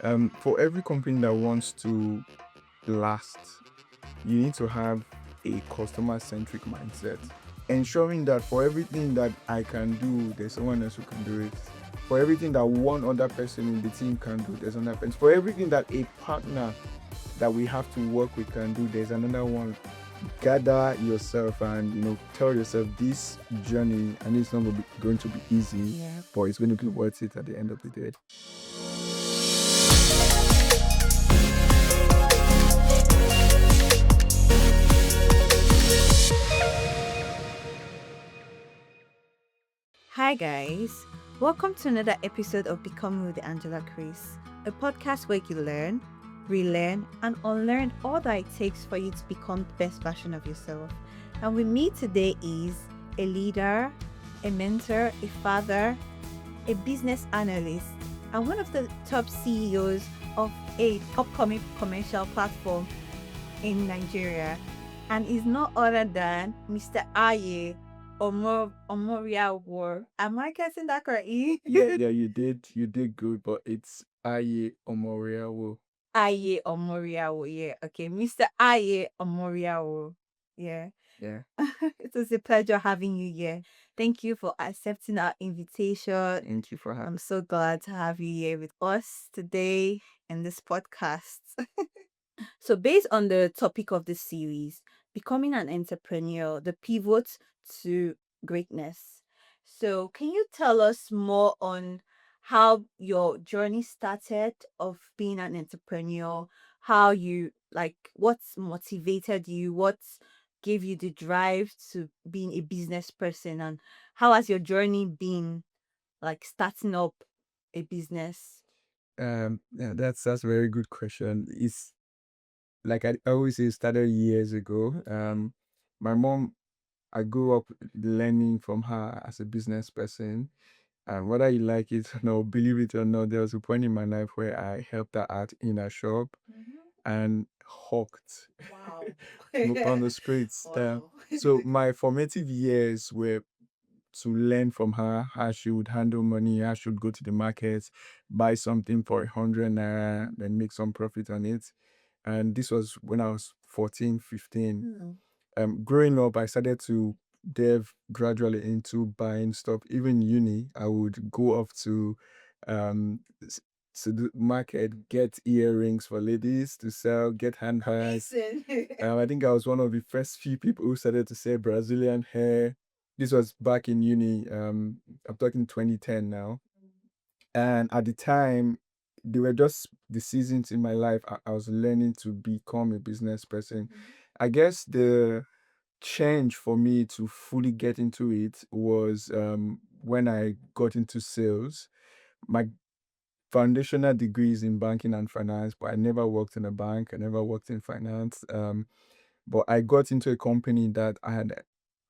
For every company that wants to last, you need to have a customer-centric mindset, ensuring that for everything that I can do, there's someone else who can do it. For everything that one other person in the team can do, there's another person. For everything that a partner that we have to work with can do, there's another one. Gather yourself and tell yourself this journey, and it's not going to be easy, Yeah. but it's going to be worth it at the end of the day. Hi, guys. Welcome to another episode of Becoming with Angela Chris, a podcast where you learn, relearn, and unlearn all that it takes for you to become the best version of yourself. And with me today is a leader, a mentor, a father, a business analyst, and one of the top CEOs of a upcoming commercial platform in Nigeria, and is no other than Mr. Aye Omoria War. Am I getting that correctly? Yeah, you did good, but it's Aye Omoriawo. Aye Omoria War. Yeah, okay. Mr. Aye Omoria War. Yeah. Yeah. It was a pleasure having you here. Thank you for accepting our invitation. Thank you for having. I'm so glad to have you here with us today in this podcast. So, based on the topic of this series, becoming an entrepreneur, the pivot to greatness. So, can you tell us more on how your journey started of being an entrepreneur? How you what's motivated you? What's gave you the drive to being a business person? And how has your journey been like starting up a business? Yeah, that's a very good question. It's like I always say, it started years ago. My mom, I grew up learning from her as a business person. And whether you like it or not, believe it or not, there was a point in my life where I helped her out in a shop and hawked Wow. on the streets. Wow. So my formative years were to learn from her how she would handle money, how she would go to the market, buy something for 100 naira, then make some profit on it. And this was when I was 14, 15. Mm. Growing up, I started to delve gradually into buying stuff. Even uni, I would go off um s- to the market, get earrings for ladies to sell, get handbags. Amazing. I think I was one of the first few people who started to sell Brazilian hair. This was back in uni. I'm talking 2010 now. And at the time, they were just the seasons in my life. I was learning to become a business person. I guess the change for me to fully get into it was when I got into sales. My foundational degree is in banking and finance, but I never worked in a bank. I never worked in finance. But I got into a company that I had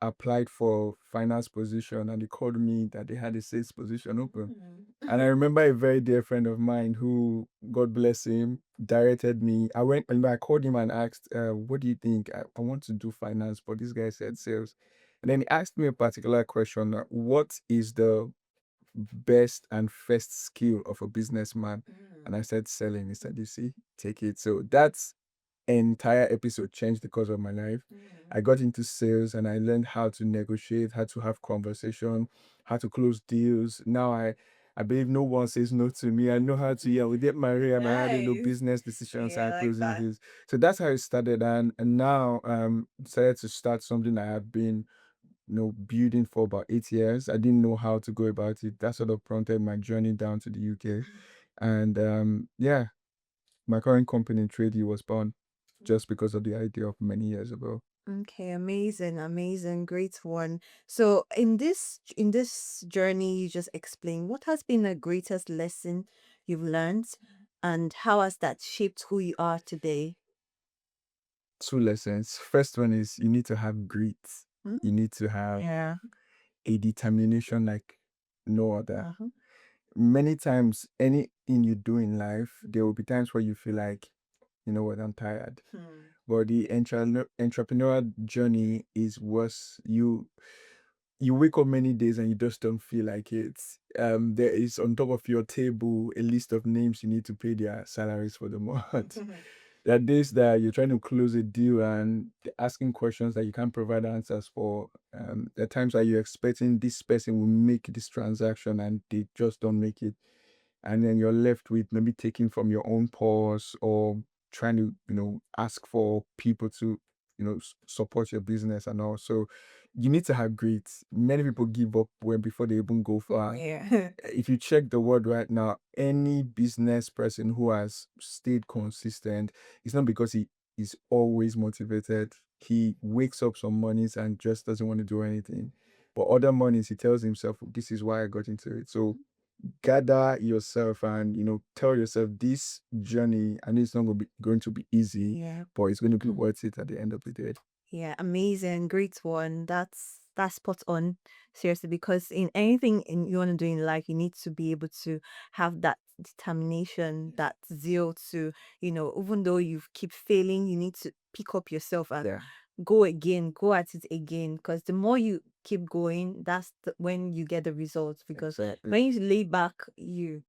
applied for finance position, and they called me that they had a sales position open. And I remember a very dear friend of mine who, God bless him, directed me. I went and I called him and asked, "What do you think? I want to do finance," but this guy said sales. And then he asked me a particular question: what is the best and first skill of a businessman? And I said selling. He said, "You see, take it." So that's entire episode changed the course of my life. I got into sales and I learned how to negotiate, how to have conversation, how to close deals. Now I believe no one says no to me. I know how to, yeah, we get married and I had Nice. business decisions Yeah, and I like closing that. deals. So that's how it started. And now decided to start something I have been building for about 8 years. I didn't know how to go about it. That sort of prompted my journey down to the UK. And yeah, my current company, Trady, was born just because of the idea of many years ago. Okay, amazing, amazing, great one. So in this journey you just explained, what has been the greatest lesson you've learned and how has that shaped who you are today? Two lessons. First one is you need to have grit. You Mm. need to have Yeah. a determination like no other. Uh-huh. Many times, anything you do in life, there will be times where you feel like, you know what, I'm tired. Hmm. But the entrepreneurial journey is worse. you wake up many days and you just don't feel like it. There is on top of your table a list of names you need to pay their salaries for the month. There are days that you're trying to close a deal and they're asking questions that you can't provide answers for. There are times that you're expecting this person will make this transaction and they just don't make it. And then you're left with maybe taking from your own purse or trying to, ask for people to, support your business and all. So you need to have grit. Many people give up when before they even go far. Yeah. If you check the world right now, any business person who has stayed consistent, it's not because he is always motivated. He wakes up some mornings and just doesn't want to do anything. But other mornings, he tells himself, this is why I got into it. So gather yourself and, tell yourself this journey, and it's not going to be easy, Yeah. but it's going to be worth it at the end of the day. Yeah, amazing, great one. That's spot on. Seriously, because in anything you want to do in life, you need to be able to have that determination, that zeal to, even though you keep failing, you need to pick up yourself and Yeah. go again, go at it again. Because the more you keep going, that's when you get the results. Because Exactly. when you lay back, you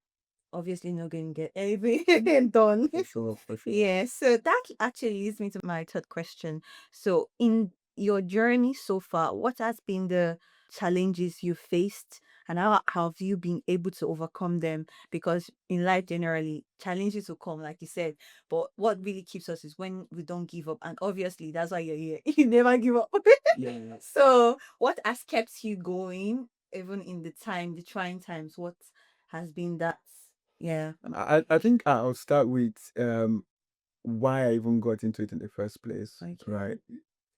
obviously not going to get anything done. For sure, for sure. Yeah, so that actually leads me to my third question. So, in your journey so far, what has been the challenges you faced, and how have you been able to overcome them? Because in life, generally, challenges will come, like you said, but what really keeps us is when we don't give up. And obviously, that's why you're here. You never give up. Yeah. So, what has kept you going, even in the trying times? What has been that? Yeah. I think I'll start with why I even got into it in the first place, Okay. right?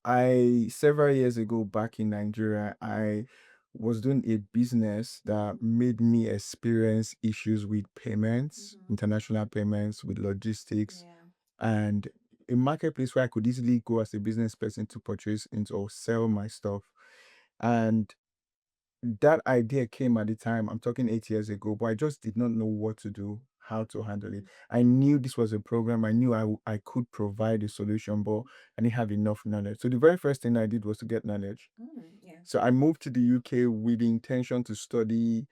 I several years ago back in Nigeria, I was doing a business that made me experience issues with payments, international payments, with logistics, Yeah. and a marketplace where I could easily go as a business person to purchase into or sell my stuff. And that idea came at the time, I'm talking 8 years ago, but I just did not know what to do, how to handle it. I knew this was a program, I knew I could provide a solution, but I didn't have enough knowledge. So the very first thing I did was to get knowledge. Yeah. So I moved to the UK with the intention to study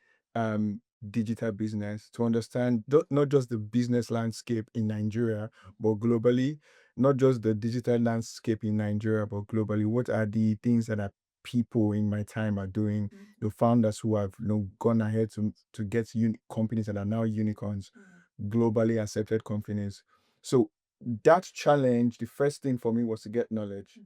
digital business, to understand not just the business landscape in Nigeria, but globally, not just the digital landscape in Nigeria, but globally. What are the things that are people in my time are doing, the founders who have gone ahead to get companies that are now unicorns, globally accepted companies. So that challenge, the first thing for me was to get knowledge.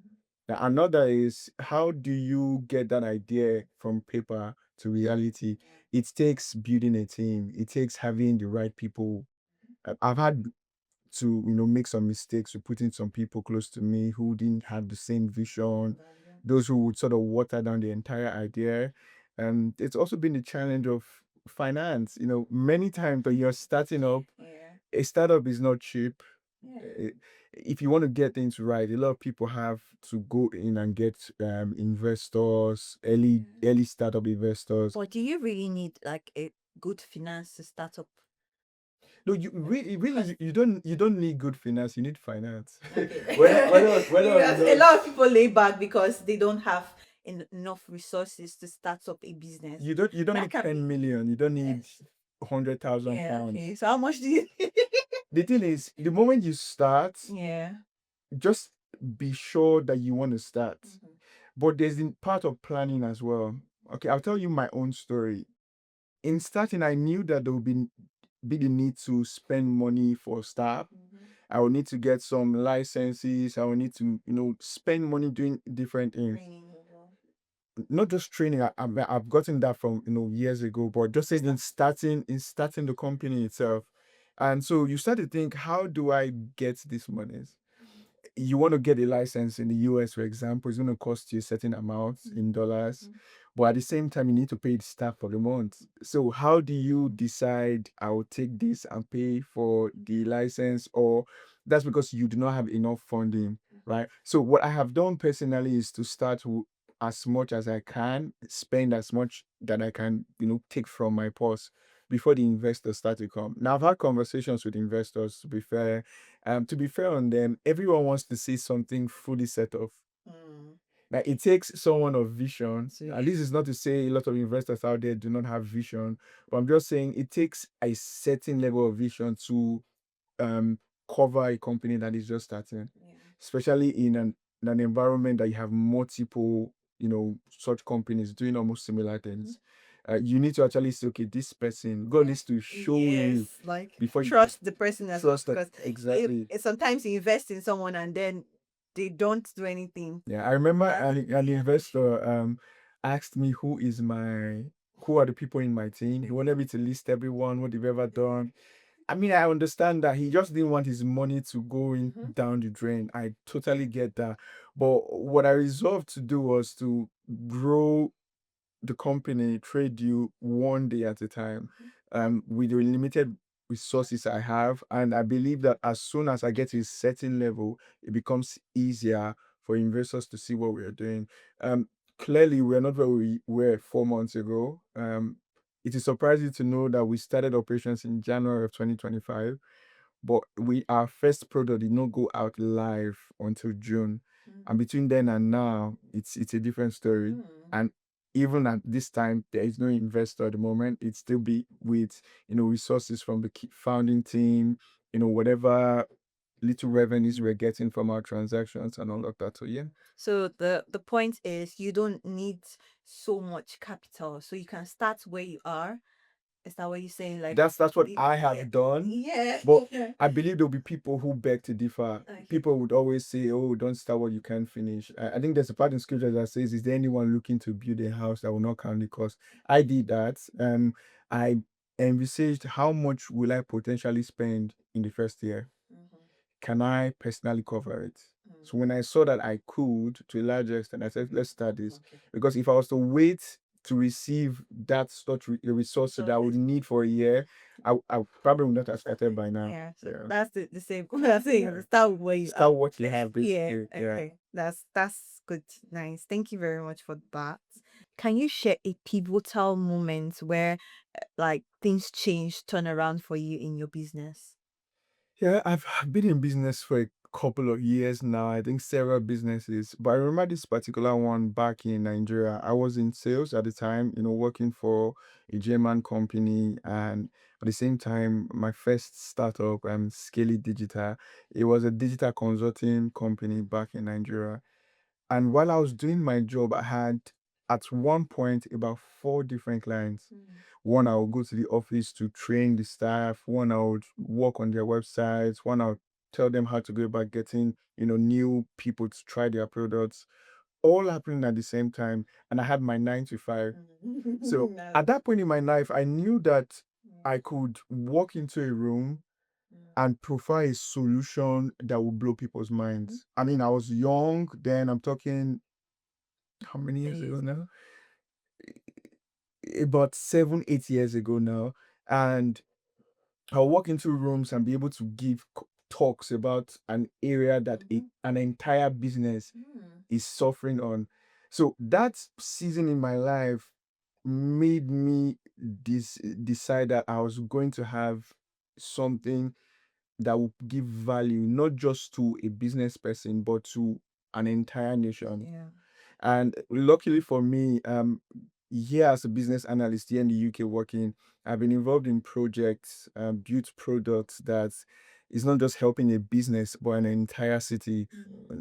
Now, another is, how do you get that idea from paper to reality? It takes building a team. It takes having the right people. I've had to, make some mistakes with putting some people close to me who didn't have the same vision, those who would sort of water down the entire idea. And it's also been the challenge of finance. Many times when you're starting up, Yeah. a startup is not cheap. Yeah. Eh, If you want to get things right, a lot of people have to go in and get investors, early startup investors. But do you really need like a good finance to start up? No, you really, really, Because you don't need good finance. You need finance. okay. Whether or Yes, a not lot of people lay back because they don't have enough resources to start up a business. you don't That need can 10 be million. You don't need yes. 100,000 Yeah, okay. pounds. So how much do you The thing is, the moment you start, Yeah. just be sure that you want to start. But there's the part of planning as well. Okay, I'll tell you my own story. In starting, I knew that there would be the need to spend money for staff. I will need to get some licenses. I will need to, spend money doing different things. Training as well. Not just training. I've gotten that from years ago, but just saying in starting the company itself. And so you start to think, how do I get this money? You want to get a license in the US, for example, it's going to cost you a certain amount in dollars. But at the same time, you need to pay the staff for the month. So how do you decide, I will take this and pay for the license? Or that's because you do not have enough funding, right? So what I have done personally is to start as much as I can, spend as much that I can, take from my purse before the investors start to come. Now, I've had conversations with investors, to be fair on them, everyone wants to see something fully set off. Mm. Like it takes someone of vision. So And this is not to say a lot of investors out there do not have vision, but I'm just saying it takes a certain level of vision to um cover a company that is just starting, yeah. especially in an environment that you have multiple, such companies doing almost similar things. You need to actually say, okay, this person, God needs to show you Yes, like before you trust the person as trust that because exactly. sometimes you invest in someone and then they don't do anything. Yeah, I remember That an investor asked me who are the people in my team. He wanted me to list everyone, what they've ever done. I mean, I understand that he just didn't want his money to go in down the drain. I totally get that. But what I resolved to do was to grow the company, trade you one day at a time, with the limited resources I have. And I believe that as soon as I get to a certain level, it becomes easier for investors to see what we're doing. Um, Clearly, we're not where we were 4 months ago. It is surprising to know that we started operations in January of 2025, but our first product did not go out live until June. And between then and now, it's a different story. And even at this time, there is no investor at the moment. It's still be with resources from the founding team, whatever little revenues we're getting from our transactions and all of that. So yeah. So the point is you don't need so much capital, so you can start where you are. Is that what you're saying? Like That's what I yeah, have done. yeah. But I believe there'll be people who beg to differ. Okay. People would always say, "Oh, don't start what you can't finish." I think there's a part in scripture that says, "Is there anyone looking to build a house that will not count the cost?" I did that, and I envisaged how much will I potentially spend in the first year. Can I personally cover it? So when I saw that I could to a large extent, I said, let's start this. Okay. Because if I was to wait to receive that such resources that I would need for a year, I probably would not have started by now. Yeah, so Yeah. that's the same. I'm saying Yeah. start where you are. Start what you have, Yeah, basically. Yeah. okay. That's good. Nice. Thank you very much for that. Can you share a pivotal moment where like things changed, turn around for you in your business? Yeah, I've been in business for a couple of years now. I think several businesses, but I remember this particular one back in Nigeria. I was in sales at the time, working for a German company, and at the same time, my first startup, Scaly Digital. It was a digital consulting company back in Nigeria. And while I was doing my job, I had at one point about four different clients. One, I would go to the office to train the staff. One, I would work on their websites. One, I would tell them how to go about getting, new people to try their products, all happening at the same time. And I had my 9 to 5. So at that point in my life, I knew that I could walk into a room and provide a solution that would blow people's minds. I mean, I was young then. I'm talking how many years ago now? About 7, 8 years ago now. And I'll walk into rooms and be able to give talks about an area that an entire business is suffering on. So that season in my life made me decide that I was going to have something that will give value not just to a business person but to an entire nation. Yeah. And luckily for me, here as a business analyst here in the UK working, I've been involved in projects, built products that is not just helping a business, but an entire city,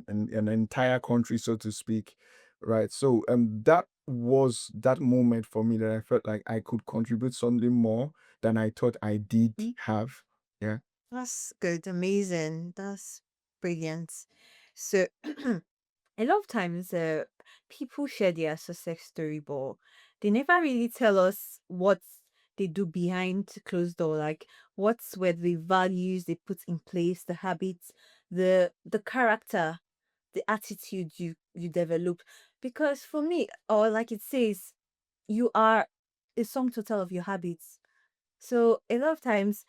an entire country, so to speak. Right. So that was that moment for me that I felt like I could contribute something more than I thought I did have. Yeah. That's good. Amazing. That's brilliant. So a lot of times people share their success story, but they never really tell us what they do behind closed door, like what's where the values they put in place, the habits, the character, the attitude you develop. Because for me, or like it says, you are a sum total of your habits. So a lot of times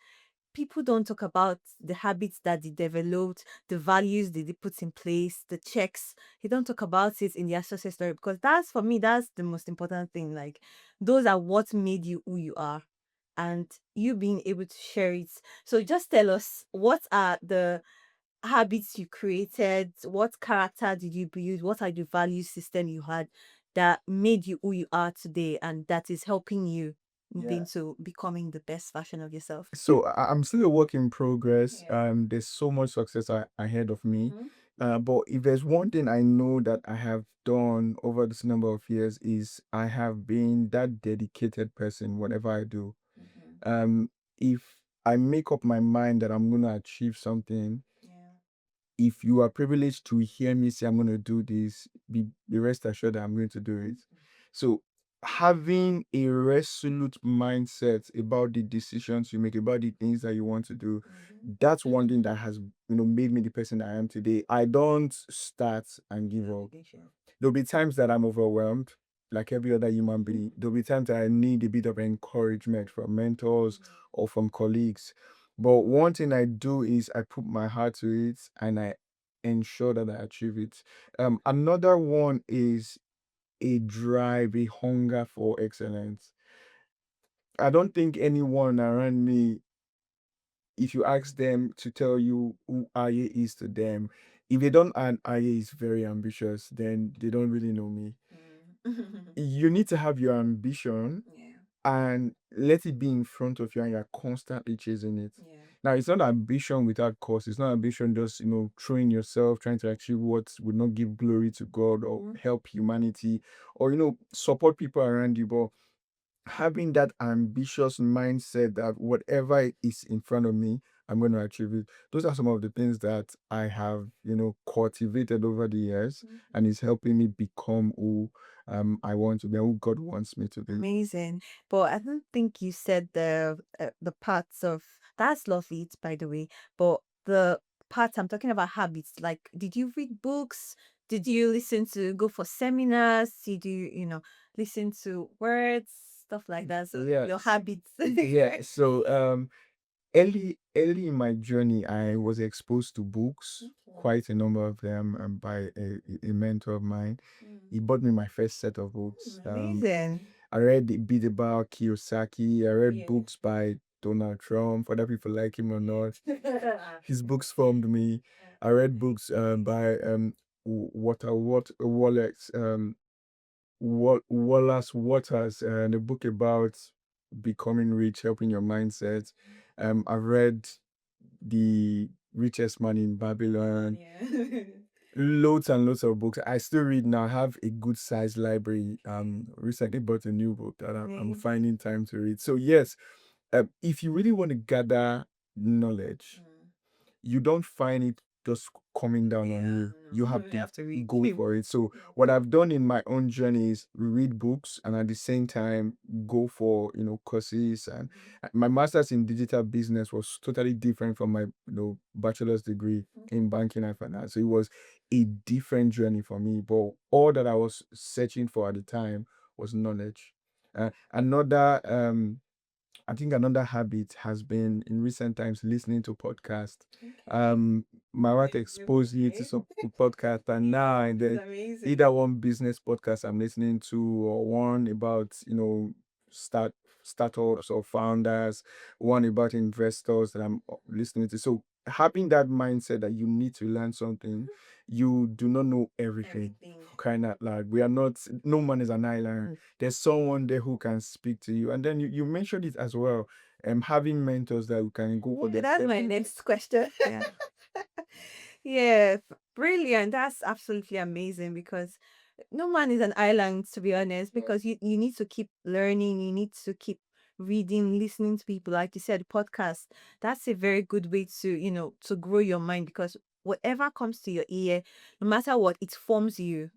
people don't talk about the habits that they developed, the values that they put in place, the checks. They don't talk about it in their success story because that's for me, that's the most important thing. Like those are what made you who you are and you being able to share it. So just tell us what are the habits you created? What character did you build? What are the value system you had that made you who you are today and that is helping you move Yeah. into becoming the best version of yourself? So I'm still a work in progress. Yeah. There's so much success ahead of me. Mhm. But if there's one thing I know that I have done over this number of years is I have been that dedicated person, whatever I do. Mhm. If I make up my mind that I'm gonna achieve something, Yeah. if you are privileged to hear me say I'm going to do this, be rest assured that I'm going to do it. So having a resolute mindset about the decisions you make, about the things that you want to do, Mhm. that's one thing that has made me the person I am today. I don't start and give up. Motivation. There'll be times that I'm overwhelmed, like every other human being. There'll be times that I need a bit of encouragement from mentors or from colleagues. But one thing I do is I put my heart to it and I ensure that I achieve it. Another one is a drive, a hunger for excellence. I don't think anyone around me, if you ask them to tell you who Aye is to them, if they don't and Aye is very ambitious, then they don't really know me. Mm. You need to have your ambition Yeah. and let it be in front of you and you're constantly chasing it. Yeah. Now it's not ambition without cause. It's not ambition just throwing yourself, trying to achieve what would not give glory to God or help humanity or support people around you. But having that ambitious mindset that whatever is in front of me, I'm going to achieve it. Those are some of the things that I have, cultivated over the years, and it's helping me become who I want to be, and who God wants me to be. Amazing. But I don't think you said the parts of that's lovely, by the way. But the parts I'm talking about habits, like did you read books? Did you listen to go for seminars? Did you, listen to words, stuff like that? So your Yes. habits. Yeah. So early in my journey, I was exposed to books, Okay. quite a number of them, by a mentor of mine. He Mm. bought me my first set of books. Amazing. I read a bit about Kiyosaki. I read Yeah. books by Donald Trump, whether people like him or not. His books formed me. I read books by Wallace Wallace Waters, and a book about becoming rich, helping your mindset. I read The Richest Man in Babylon, Yeah. loads and loads of books. I still read now. I have a good sized library. Recently bought a new book that I'm Amazing. finding time to read. So yes, if you really want to gather knowledge, you don't find it just coming down on you. You have You to have to read. go for it. So what I've done in my own journey is read books and at the same time go for courses. And my master's in digital business was totally different from my bachelor's degree in banking and finance. So it was a different journey for me. But all that I was searching for at the time was knowledge. Another I think another habit has been in recent times listening to podcasts. Okay. Um, my wife exposed me to some podcasts, and now and then Amazing. either one business podcast I'm listening to, or one about start startups or founders, one about investors that I'm listening to. So having that mindset that you need to learn something, you do not know everything. Everything. Kind of like we are not. No man is an island. There's someone there who can speak to you. And then you mentioned it as well. Having mentors that you can go for Yeah, the that's my next question. Yeah. Yeah, brilliant. That's absolutely amazing because no man is an island, to be honest, because you need to keep learning, you need to keep reading, listening to people. Like you said, podcast, that's a very good way to, to grow your mind because whatever comes to your ear, no matter what, it forms you.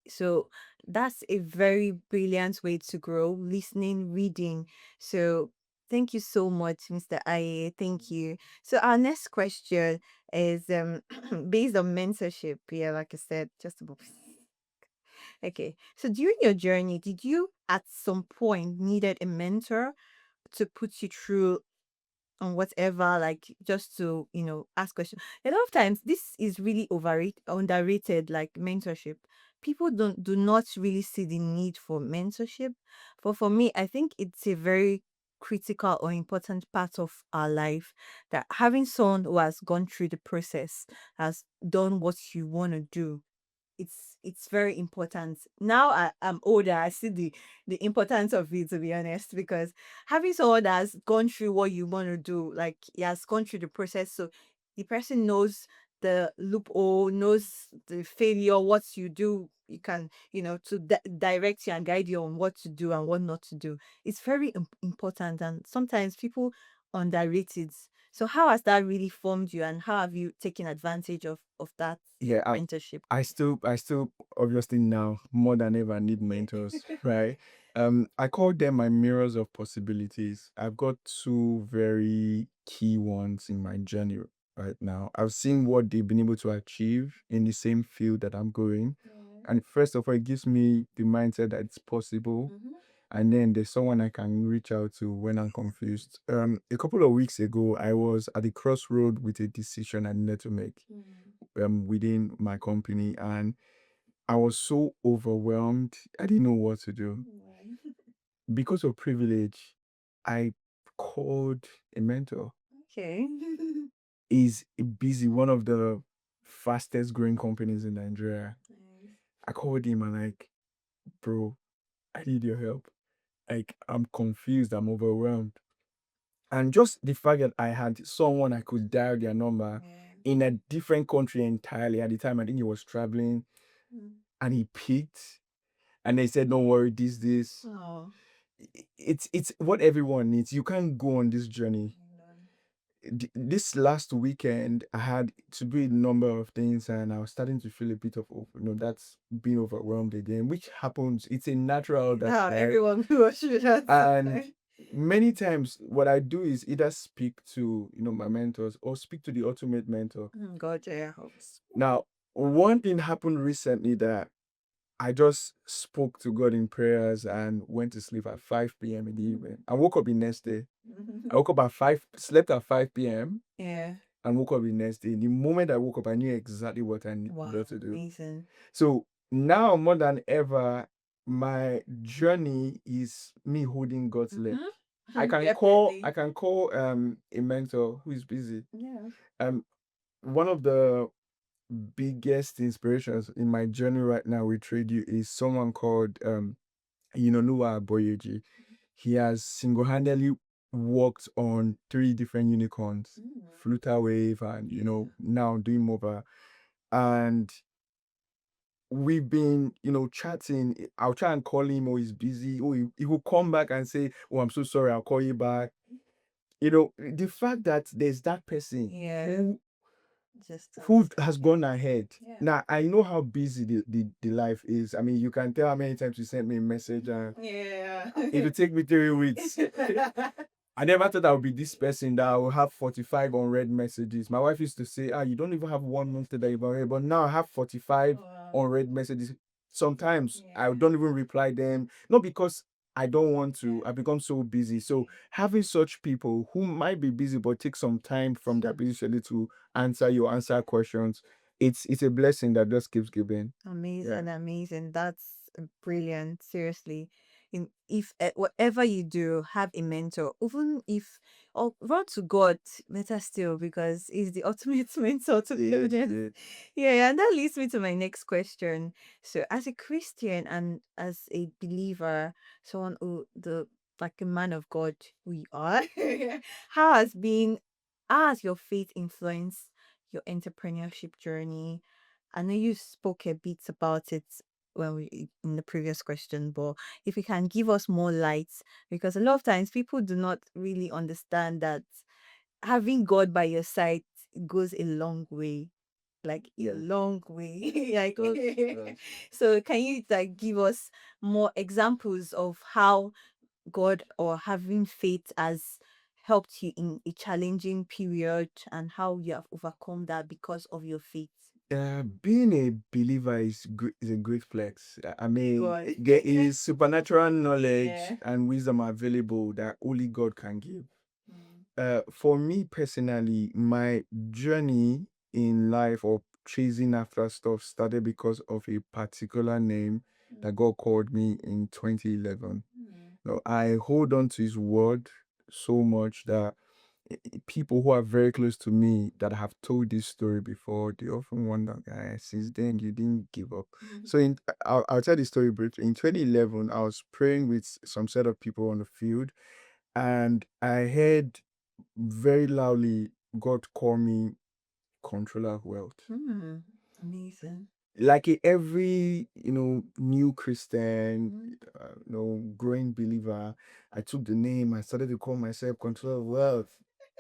So that's a very brilliant way to grow, listening, reading. So thank you so much, Mr. Aye. Thank you. So our next question is based on mentorship. Yeah, like I said, just about. Okay. So during your journey, did you at some point needed a mentor to put you through on whatever, like just to, ask questions? A lot of times this is really overrated, underrated, like mentorship. People do not really see the need for mentorship. But for me, I think it's a very critical or important part of our life. That having someone who has gone through the process, has done what you want to do, it's very important. Now I'm older, I see the importance of it, to be honest, because having someone that has gone through what you want to do, like he has gone through the process, so the person knows the loophole, knows the failure, what you do, you can, to direct you and guide you on what to do and what not to do. It's very important, and sometimes people underrate it. So how has that really formed you, and how have you taken advantage of that Yeah, mentorship? I still obviously now more than ever need mentors, right? I call them my mirrors of possibilities. I've got two very key ones in my journey right now. I've seen what they've been able to achieve in the same field that I'm going. Yeah. And first of all, it gives me the mindset that it's possible. Mhm. And then there's someone I can reach out to when I'm confused. A couple of weeks ago, I was at the crossroad with a decision I needed to make Mm. within my company, and I was so overwhelmed. I didn't know what to do. Yeah. Because of privilege, I called a mentor. Okay. He's busy, one of the fastest growing companies in Nigeria. Nice. I called him and like, bro, I need your help. Like, I'm confused, I'm overwhelmed. And just the fact that I had someone I could dial their number Yeah. in a different country entirely at the time, I think he was traveling, Mm. and he picked and they said, "Don't worry, this." Oh. It's what everyone needs. You can't go on this journey. Amen. This last weekend, I had to do a number of things, and I was starting to feel a bit of, that's being overwhelmed again, which happens. It's a natural that Now everyone goes through that and sometimes. many times what I do is either speak to my mentors or speak to the ultimate mentor. God, yeah, helps. Now, one thing happened recently that I just spoke to God in prayers and went to sleep at 5 p.m. in the evening. I woke up the next day. I woke up at 5, slept at 5 p.m. Yeah. and woke up the next day. The moment I woke up, I knew exactly what I Wow. needed to do. Amazing. So now more than ever, my journey is me holding God's leg. I can call Definitely. I can call a mentor who is busy. Yeah. Um one of the biggest inspirations in my journey right now with Trade You is someone called Noah Boyeji. He has single-handedly worked on 3 different unicorns, Mm. Flutterwave, and now doing mobile. And we've been, chatting. I'll try and call him, or he's busy. Or he will come back and say, "Oh, I'm so sorry, I'll call you back." The fact that there's that person Yeah. Just who has gone ahead. yeah. Now, I know how busy the life is. I mean, you can tell how many times you sent me a message, and Yeah. it will take me 3 weeks. I never thought I would be this person that I will have 45 unread messages. My wife used to say, you don't even have one message that you've unread, but now I have 45 Wow. unread messages. Sometimes I Yeah. don't even reply them, not because I don't want to. I become so busy. So having such people who might be busy but take some time from their busy schedule to answer questions, it's a blessing that just keeps giving. Amazing, amazing. That's brilliant. Seriously. If whatever you do, have a mentor, even if, or run to God, better still, because He's the ultimate mentor, to be Yes, honest. yes. Yeah, and that leads me to my next question. So, as a Christian and as a believer, someone who the like a man of God we are, how has been how has your faith influenced your entrepreneurship journey? I know you spoke a bit about it when we in the previous question, but if you can give us more light, because a lot of times people do not really understand that having God by your side goes a long way. Like a Yes. long way. Like Yes. so can you like give us more examples of how God or having faith has helped you in a challenging period and how you have overcome that because of your faith? Being a believer is a great flex. I mean, God. there is supernatural knowledge Yeah. and wisdom available that only God can give. Mm. For me personally, my journey in life or chasing after stuff started because of a particular name that God called me in 2011. Mm. So I hold on to His word. so much that people who are very close to me that have told this story before, they often wonder, guys, since then you didn't give up. So I'll tell the story briefly. In 2011, I was praying with some set of people on the field, and I heard very loudly God call me controller of wealth. Hmm. Amazing. Like every new Christian, growing believer, I took the name. I started to call myself controller of wealth.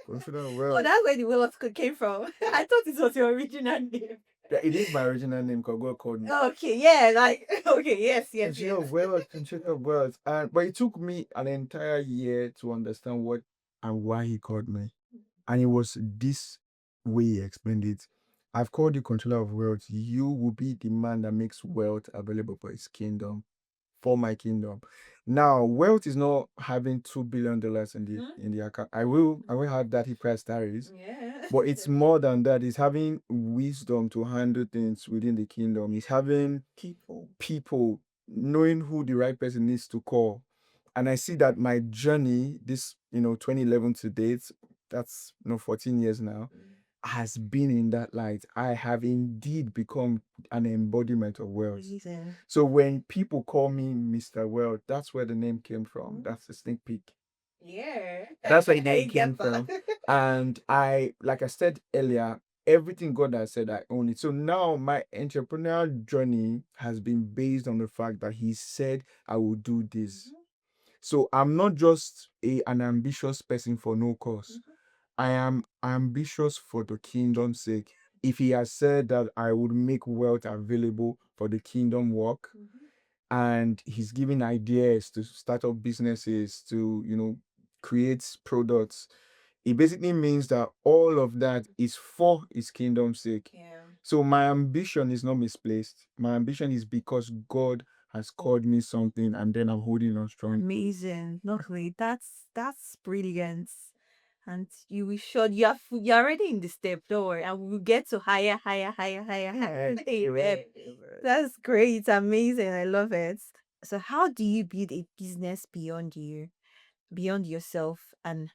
Controller of Oh, wealth. that's where the Will of God came from. I thought it was your original name. Yeah, it is my original name because God called me. Okay, yeah, like okay, yes, yes, Controller yes. of wealth, controller of wealth. And but it took me an entire year to understand what and why He called me. And it was this way He explained it. I've called you controller of wealth. You will be the man that makes wealth available for His kingdom, for my kingdom. Now, wealth is not having $2 billion in the account. I will have that if Christ tarries. Yeah. But it's more than that. It's having wisdom to handle things within the kingdom. It's having people knowing who the right person is to call. And I see that my journey, this 2011 to date, that's 14 years now, has been in that light. I have indeed become an embodiment of wealth. Amazing. So when people call me Mr. Wealth, that's where the name came from. That's a sneak peek. Yeah. That's where the I name came get that. from. And like I said earlier, everything God has said, I own it. So now my entrepreneurial journey has been based on the fact that He said I will do this. So I'm not just an ambitious person for no cause. I am ambitious for the kingdom's sake. If He has said that I would make wealth available for the kingdom work, and He's giving ideas to start up businesses, to create products, it basically means that all of that is for His kingdom's sake. Yeah. So my ambition is not misplaced. My ambition is because God has called me something, and then I'm holding on strong. Amazing. Lovely. That's brilliant. And you will sure you're already in the step, don't worry. And we'll get to higher, higher, higher, higher, higher. Amen. That's great. Amazing. I love it. So how do you build a business beyond you, beyond yourself, and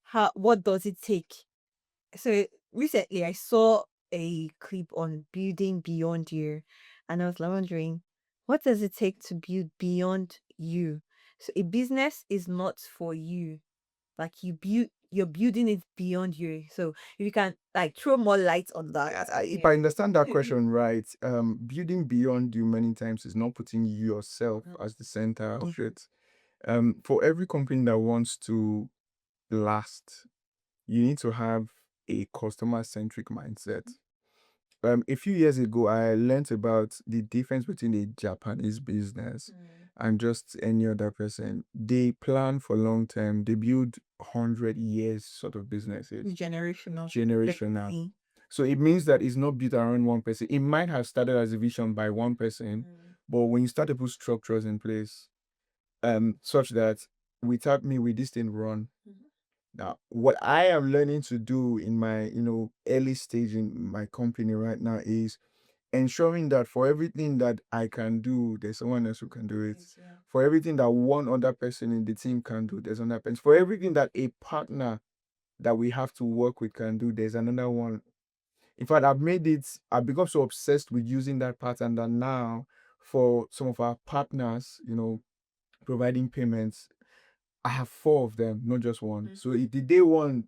how what does it take? So recently I saw a clip on building beyond you, and I was like wondering, what does it take to build beyond you? So a business is not for you. Like you're building it beyond you. So if you can like throw more light on that. If I understand that question right, building beyond you many times is not putting yourself as the center of it. For every company that wants to last, you need to have a customer centric mindset. A few years ago, I learned about the difference between a Japanese business and just any other person. They plan for long term. They build 100 years sort of businesses. Generational. Generational. Legacy. So it means that it's not built around one person. It might have started as a vision by one person, but when you start to put structures in place, such that without me, will this thing run? Now, what I am learning to do in my, early stage in my company right now is ensuring that for everything that I can do, there's someone else who can do it. For everything that one other person in the team can do, there's another person. For everything that a partner that we have to work with can do, there's another one. In fact, I've become so obsessed with using that pattern that now for some of our partners, providing payments, I have four of them, not just one. So if the day one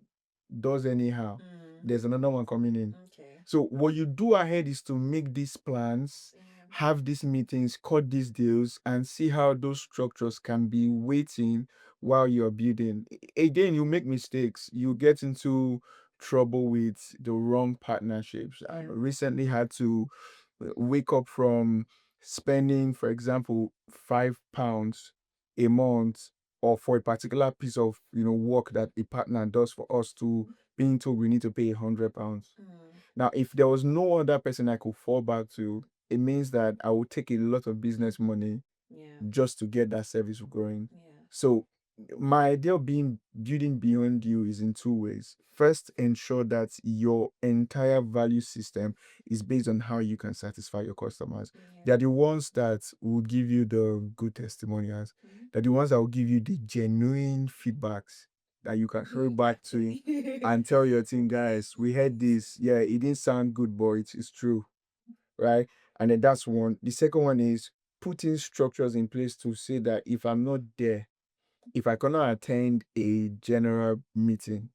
does anyhow, there's another one coming in. Okay. So what you do ahead is to make these plans, have these meetings, cut these deals, and see how those structures can be waiting while you're building. Again, you make mistakes. You get into trouble with the wrong partnerships. I recently had to wake up from spending, for example, £5 a month or for a particular piece of work that a partner does for us to being told we need to pay £100. Now, if there was no other person I could fall back to, it means that I would take a lot of business money Yeah. just to get that service going. Yeah. So my idea of being building beyond you is in two ways. First, ensure that your entire value system is based on how you can satisfy your customers. They are the ones that will give you the good testimonials. They're the ones that will give you the genuine feedbacks. that you can throw back to and tell your team, guys, we had this. Yeah, it didn't sound good, but it's true, right? And then that's one. The second one is putting structures in place to say that if I'm not there, if I cannot attend a general meeting,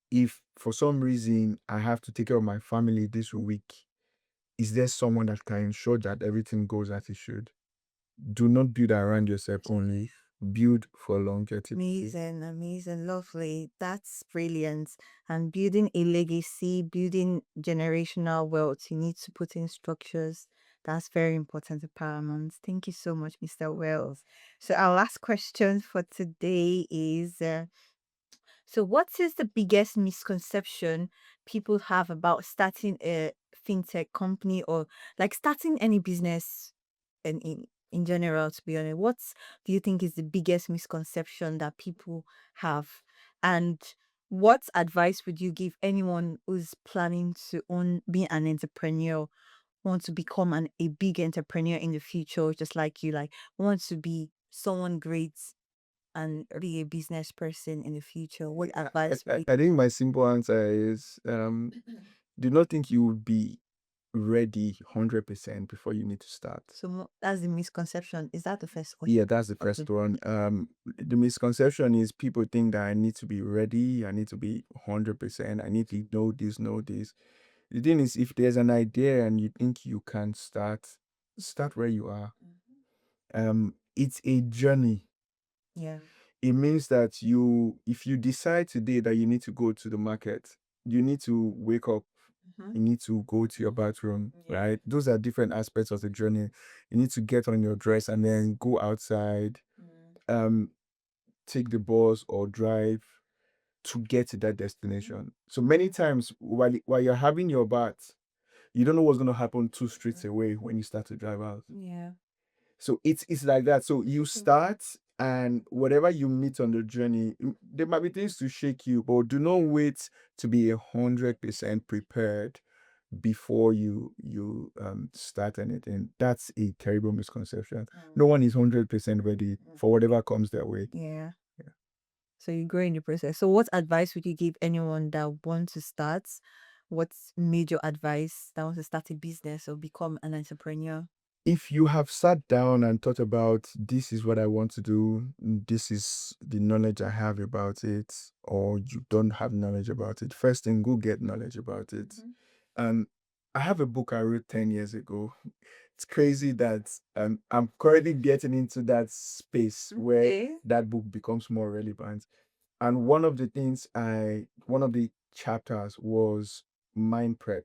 if for some reason I have to take care of my family this week, is there someone that can ensure that everything goes as it should? Do not build around yourself only. Build for longevity. Amazing, amazing, lovely. That's brilliant. And building a legacy, building generational wealth, you need to put in structures. That's very important and paramount. Thank you so much, Mr. Wells. So, our last question for today is so, what is the biggest misconception people have about starting a fintech company or like starting any business and in general, to be honest? What do you think is the biggest misconception that people have? And what advice would you give anyone who's planning to own be an entrepreneur, want to become a big entrepreneur in the future, just like you, like want to be someone great and be a business person in the future? What advice would you? I think my simple answer is do not think you will be ready 100% before you need to start. So that's the misconception. Is that the first Yeah, question? that's the Okay. first one. The misconception is people think that I need to be ready, I need to be 100%, I need to know this. The thing is, if there's an idea and you think you can start where you are. It's a journey. Yeah. It means that if you decide today that you need to go to the market, you need to wake up, you need to go to your bathroom, Yeah. right? Those are different aspects of the journey. You need to get on your dress and then go outside, um, take the bus or drive to get to that destination. So many times while you're having your bath, you don't know what's going to happen 2 streets away when you start to drive out. Yeah. So it's like that. So you start, and whatever you meet on the journey, there might be things to shake you, but do not wait to be 100% prepared before you start anything. That's a terrible misconception. No one is 100% ready for whatever comes their way. Yeah. Yeah. So you grow in the process. So what advice would you give anyone that wants to start? What's major advice that wants to start a business or become an entrepreneur? If you have sat down and thought about this is what I want to do, this is the knowledge I have about it, or you don't have knowledge about it, first thing, go get knowledge about it. And I have a book I wrote 10 years ago. It's crazy that I'm currently getting into that space where Okay. that book becomes more relevant. And one of the chapters was mind prep.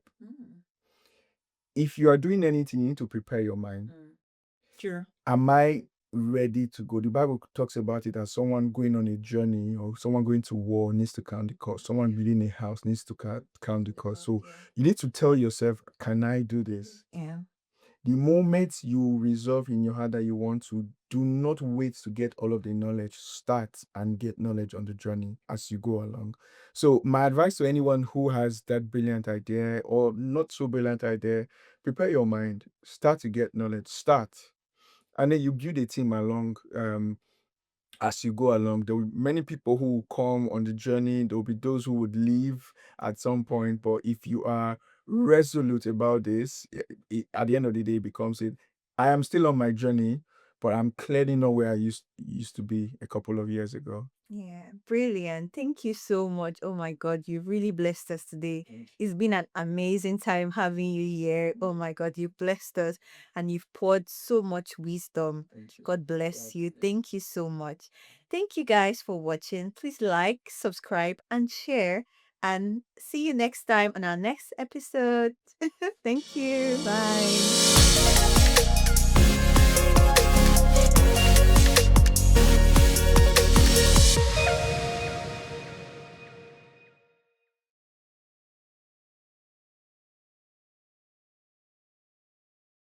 If you are doing anything, you need to prepare your mind. Sure. Am I ready to go? The Bible talks about it as someone going on a journey or someone going to war needs to count the cost. Someone building a house needs to count the cost. So you need to tell yourself, can I do this? Yeah. The moment you resolve in your heart that you want to, do not wait to get all of the knowledge. Start and get knowledge on the journey as you go along. So, my advice to anyone who has that brilliant idea or not so brilliant idea, prepare your mind, start to get knowledge, start. And then you build a team along as you go along. There will be many people who will come on the journey. There will be those who would leave at some point. But if you are resolute about this, at the end of the day, it becomes it. I am still on my journey, but I'm clearly not where I used to be a couple of years ago. Yeah, brilliant. Thank you so much. Oh my God, you really blessed us today. It's been an amazing time having you here. Oh my God, you blessed us and you've poured so much wisdom. God bless you. Thank you so much. Thank you guys for watching. Please like, subscribe, and share. And see you next time on our next episode. Thank you. Bye.